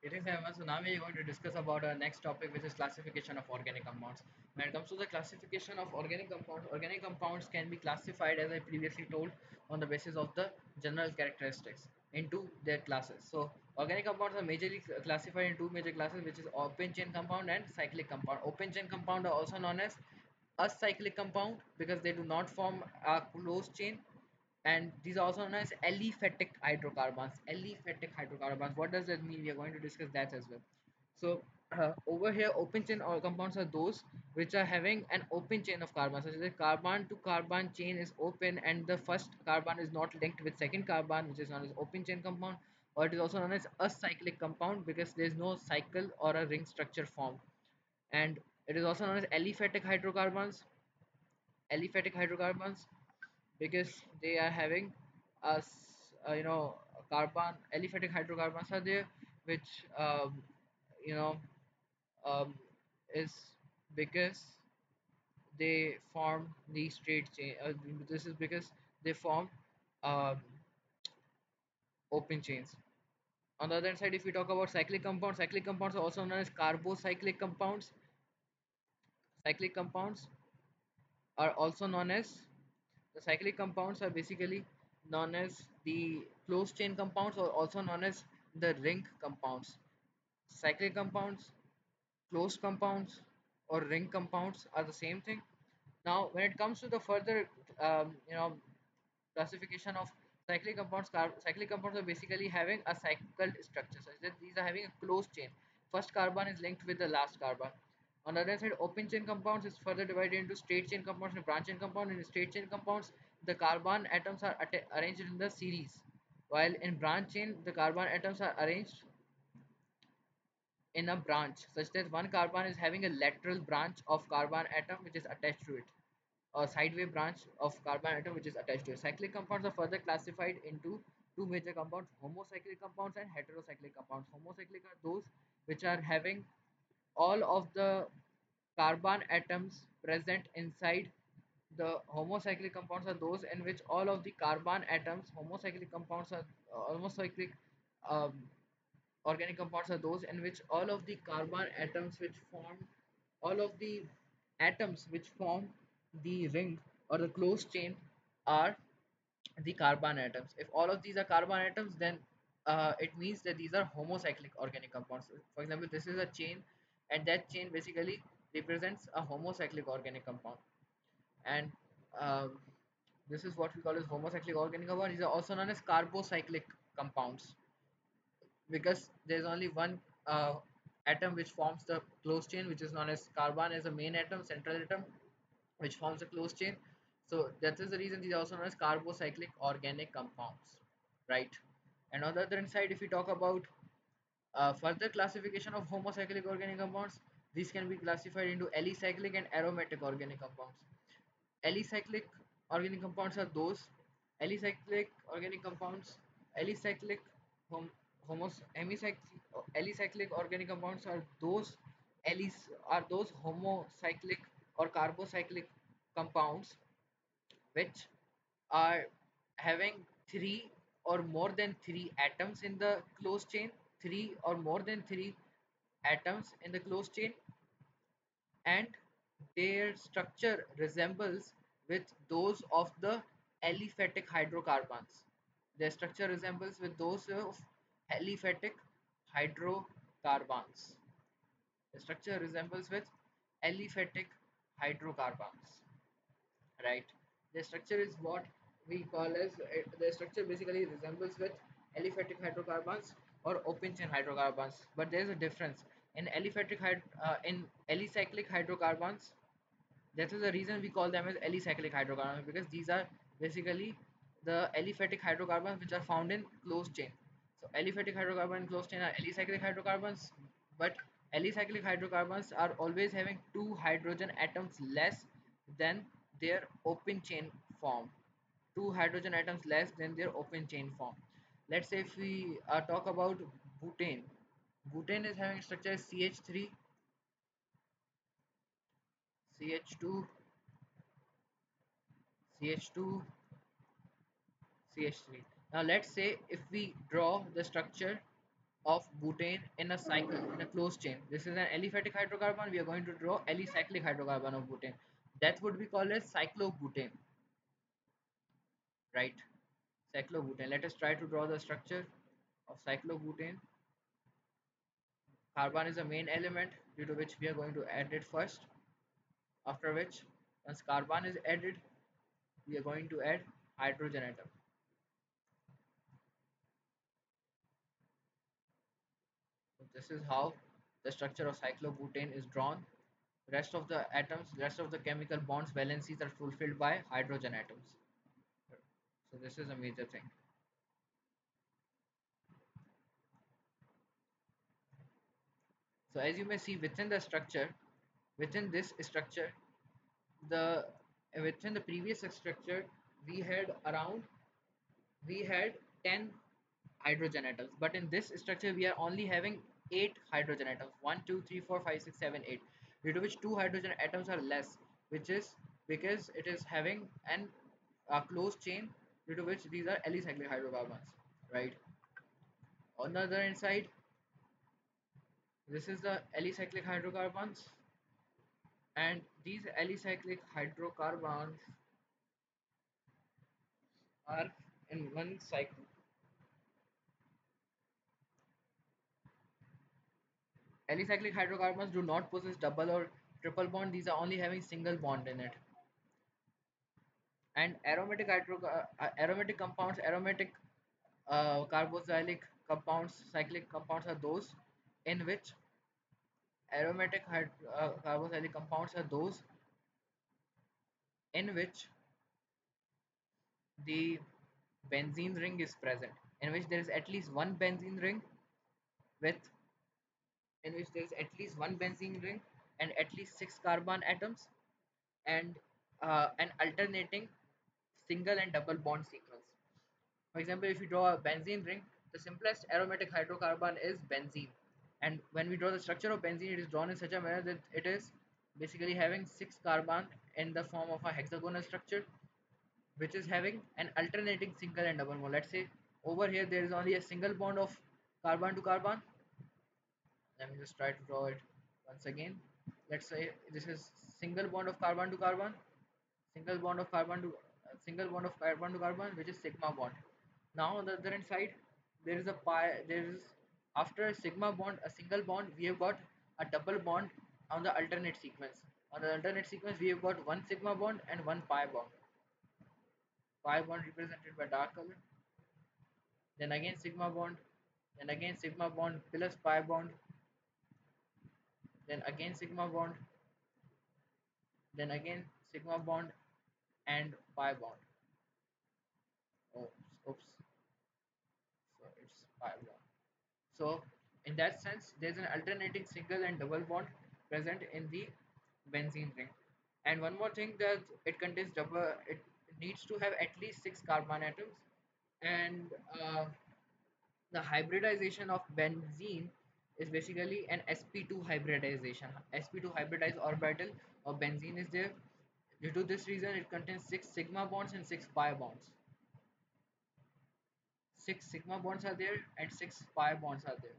Greetings everyone. So now we are going to discuss about our next topic, which is classification of organic compounds. When it comes to the classification of organic compounds can be classified, as I previously told, on the basis of the general characteristics into their classes. So organic compounds are majorly classified in two major classes, which is open chain compound and cyclic compound. Open chain compound are also known as acyclic compound because they do not form a closed chain, and these are also known as aliphatic hydrocarbons. Aliphatic hydrocarbons, what does that mean? We are going to discuss that as well. So over here, open chain or compounds are those which are having an open chain of carbon, such as the carbon to carbon chain is open and the first carbon is not linked with second carbon, which is known as open chain compound. Or it is also known as acyclic compound because there is no cycle or a ring structure formed. And it is also known as aliphatic hydrocarbons because they are having carbon. Aliphatic hydrocarbons are there, which you know um, is because they form the straight chain. This is because they form um, open chains. On the other side, if we talk about cyclic compounds are also known as carbocyclic compounds. Cyclic compounds are also known as the cyclic compounds are basically known as the closed chain compounds, or also known as the ring compounds. Cyclic compounds, closed compounds, or ring compounds are the same thing. Now, when it comes to the further, classification of cyclic compounds are basically having a cycled structure, such that these are having a closed chain. First carbon is linked with the last carbon. On the other side, open chain compounds is further divided into straight chain compounds and branch chain compound. In straight chain compounds, the carbon atoms are arranged in the series, while in branch chain, the carbon atoms are arranged in a branch, such that one carbon is having a lateral branch of carbon atom which is attached to it, a sideway branch of carbon atom which is attached to it. Cyclic compounds are further classified into two major compounds: homocyclic compounds and heterocyclic compounds. Homocyclic are those which are having all of the carbon atoms present inside. The homocyclic compounds are those in which all of the carbon atoms. Homocyclic compounds are homocyclic um, organic compounds are those in which all of the carbon atoms which form all of the atoms which form the ring or the closed chain are the carbon atoms. If all of these are carbon atoms, then it means that these are homocyclic organic compounds. For example, this is a chain, and that chain basically represents a homocyclic organic compound. And um, this is what we call as homocyclic organic compound. These are also known as carbocyclic compounds because there's only one atom which forms the closed chain, which is known as carbon as a main atom, central atom, which forms a closed chain. So that is the reason these are also known as carbocyclic organic compounds, right? And on the other side, if we talk about further classification of homocyclic organic compounds, these can be classified into alicyclic and aromatic organic compounds. Alicyclic organic compounds are those alicyclic organic compounds. Alicyclic hom, homos hemicyclic alicyclic organic compounds are those homocyclic or carbocyclic compounds which are having three or more than three atoms in the closed chain, three or more than three atoms in the closed chain, and their structure resembles with those of the aliphatic hydrocarbons. Their structure resembles with those of aliphatic hydrocarbons. The structure resembles with aliphatic hydrocarbons, right? The structure is what we call as the structure basically resembles with aliphatic hydrocarbons or open chain hydrocarbons, but there is a difference in in alicyclic hydrocarbons. That is the reason we call them as alicyclic hydrocarbons, because these are basically the aliphatic hydrocarbons which are found in closed chain. So aliphatic hydrocarbon and closed chain are alicyclic hydrocarbons, but alicyclic hydrocarbons are always having two hydrogen atoms less than their open chain form. Two hydrogen atoms less than their open chain form. Let's say if we talk about butane. Butane is having structure as CH3, CH2, CH2, CH3. Now let's say if we draw the structure of butane in a cycle in a closed chain. This is an aliphatic hydrocarbon. We are going to draw alicyclic hydrocarbon of butane. That would be called as cyclobutane, right? Cyclobutane. Let us try to draw the structure of cyclobutane. Carbon is the main element due to which we are going to add it first. After which, once carbon is added, we are going to add hydrogen atom. So this is how the structure of cyclobutane is drawn. Rest of the atoms, rest of the chemical bonds valencies are fulfilled by hydrogen atoms. So this is a major thing. So as you may see within the structure, within this structure, the within the previous structure, we had around we had 10 hydrogen atoms, but in this structure we are only having 8 hydrogen atoms. 1, 2, 3, 4, 5, 6, 7, 8. Due to which 2 hydrogen atoms are less, which is because it is having an a closed chain, due to which these are alicyclic hydrocarbons, right? On the other hand side, this is the alicyclic hydrocarbons, and these alicyclic hydrocarbons are in one cycle. Alicyclic hydrocarbons do not possess double or triple bond. These are only having single bond in it. And aromatic compounds, aromatic carboxylic compounds, cyclic compounds are those in which carboxylic compounds are those in which the benzene ring is present, in which there is at least one benzene ring with in which there is at least one benzene ring and at least 6 carbon atoms, and an alternating single and double bond sequence. For example, if you draw a benzene ring, the simplest aromatic hydrocarbon is benzene. And when we draw the structure of benzene, it is drawn in such a manner that it is basically having 6 carbon in the form of a hexagonal structure, which is having an alternating single and double bond. Let's say over here there is only a single bond of carbon to carbon. Let me just try to draw it once again. Let's say this is single bond of carbon to carbon, single bond of carbon to single bond of carbon to carbon, which is sigma bond. Now on the other hand side, there is a pi. There is after a sigma bond, a single bond, we have got a double bond on the alternate sequence. On the alternate sequence, we have got one sigma bond and one pi bond. Pi bond represented by dark color. Then again sigma bond. Then again sigma bond plus pi bond. Then again sigma bond. Then again sigma bond and pi bond. Oops, oops. So it's pi bond. So in that sense, there's an alternating single and double bond present in the benzene ring. And one more thing, that it contains double. It needs to have at least 6 carbon atoms, and the hybridization of benzene is basically an sp2 hybridization. Sp2 hybridized orbital of benzene is there. Due to this reason, it contains 6 sigma bonds and 6 pi bonds. 6 sigma bonds are there and 6 pi bonds are there.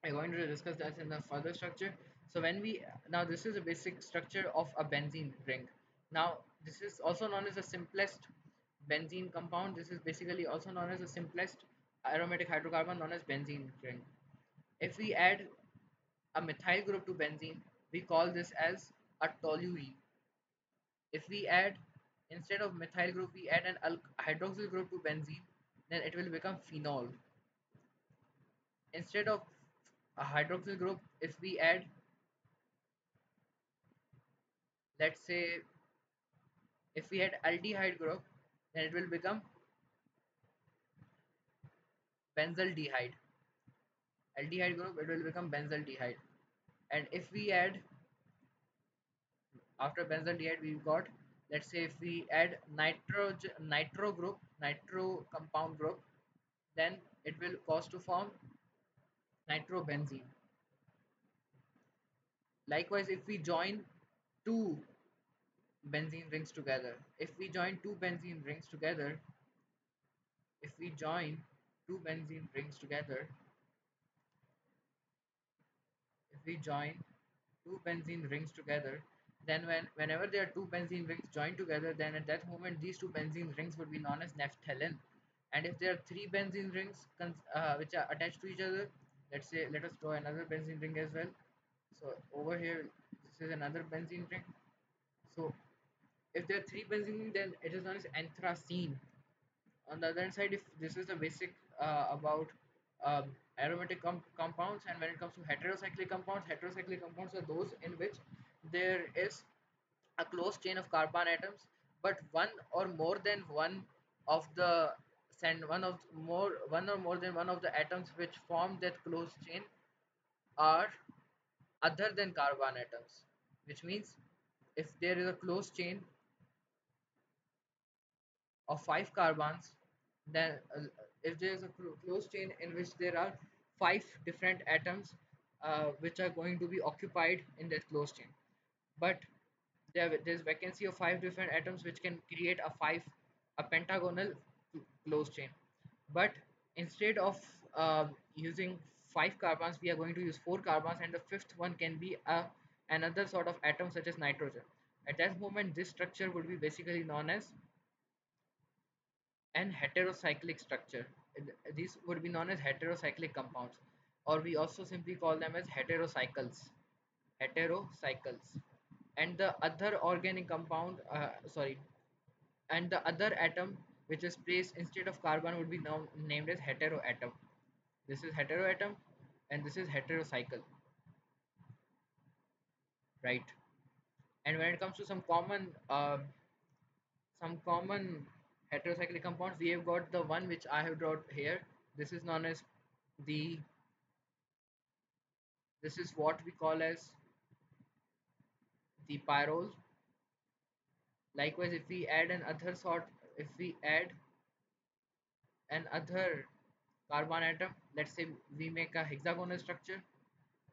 I'm going to discuss that in the further structure. So when we now this is a basic structure of a benzene ring. Now this is also known as the simplest benzene compound. This is basically also known as the simplest aromatic hydrocarbon known as benzene ring. If we add a methyl group to benzene, we call this as a toluene. If we add instead of methyl group, we add an hydroxyl group to benzene, then it will become phenol. Instead of a hydroxyl group, if we add, let's say, if we had aldehyde group, then it will become benzaldehyde. Aldehyde group, it will become benzaldehyde. And if we add, after benzaldehyde, we've got, let's say, if we add nitro group, nitro compound group, then it will cause to form nitrobenzene. Likewise, if we join two benzene rings together. If we join two benzene rings together, if we join two benzene rings together, if we join two benzene rings together, then whenever there are two benzene rings joined together, then at that moment these two benzene rings would be known as naphthalene. And if there are three benzene rings which are attached to each other, let's say, let us draw another benzene ring as well. So over here, this is another benzene ring. So if there are three benzene rings, then it is known as anthracene. On the other side, if this is the basic about aromatic compounds, and when it comes to heterocyclic compounds are those in which there is a closed chain of carbon atoms, but one or more than one of the atoms which form that closed chain are other than carbon atoms, which means if there is a closed chain of five carbons, then if there is a closed chain in which there are five different atoms which are going to be occupied in that closed chain, but there's vacancy of five different atoms which can create a pentagonal closed chain. But instead of using five carbons, we are going to use four carbons, and the fifth one can be another sort of atom such as nitrogen. At that moment, this structure would be basically known as an heterocyclic structure. These would be known as heterocyclic compounds, or we also simply call them as heterocycles. Heterocycles. And the other organic compound, and the other atom which is placed instead of carbon would be now named as heteroatom. This is heteroatom, and this is heterocycle, right? And when it comes to some common heterocyclic compounds, we have got the one which I have drawn here. This is known as the this is what we call as the pyrrole. Likewise, if we add another carbon atom, let's say we make a hexagonal structure.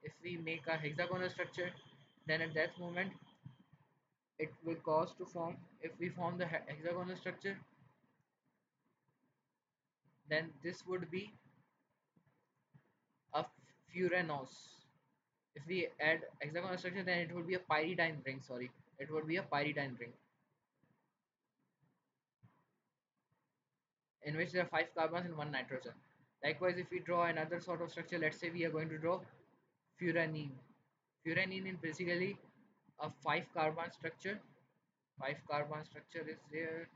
If we make a hexagonal structure, then at that moment it will cause to form. If we form the hexagonal structure, then this would be a furanose. If we add hexagonal structure, then it would be a pyridine ring. Sorry, it would be a pyridine ring in which there are five carbons and one nitrogen. Likewise, if we draw another sort of structure, let's say we are going to draw furanine. Furanine is basically a five carbon structure. Five carbon structure is there.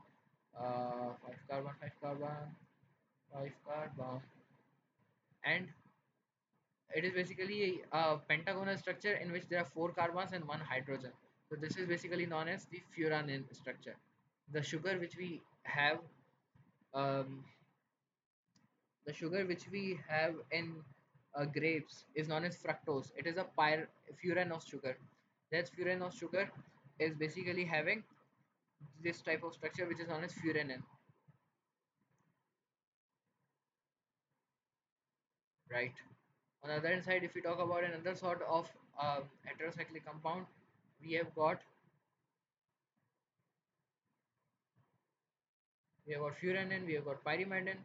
Five carbon, five carbon, and it is basically a pentagonal structure in which there are four carbons and one hydrogen. So this is basically known as the furanine structure. The sugar which we have, um, the sugar which we have in grapes is known as fructose. It is a furanose sugar. That furanose sugar is basically having this type of structure which is known as furanine, right? On the other hand side, if we talk about another sort of heterocyclic compound, we have got furanine, we have got pyrimidine,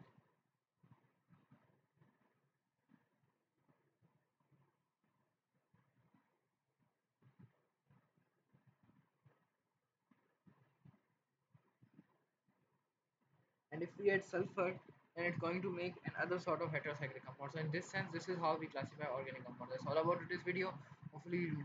and if we add sulfur, then it's going to make another sort of heterocyclic compound. So in this sense, this is how we classify organic compounds. That's all about today's video. Hopefully, you will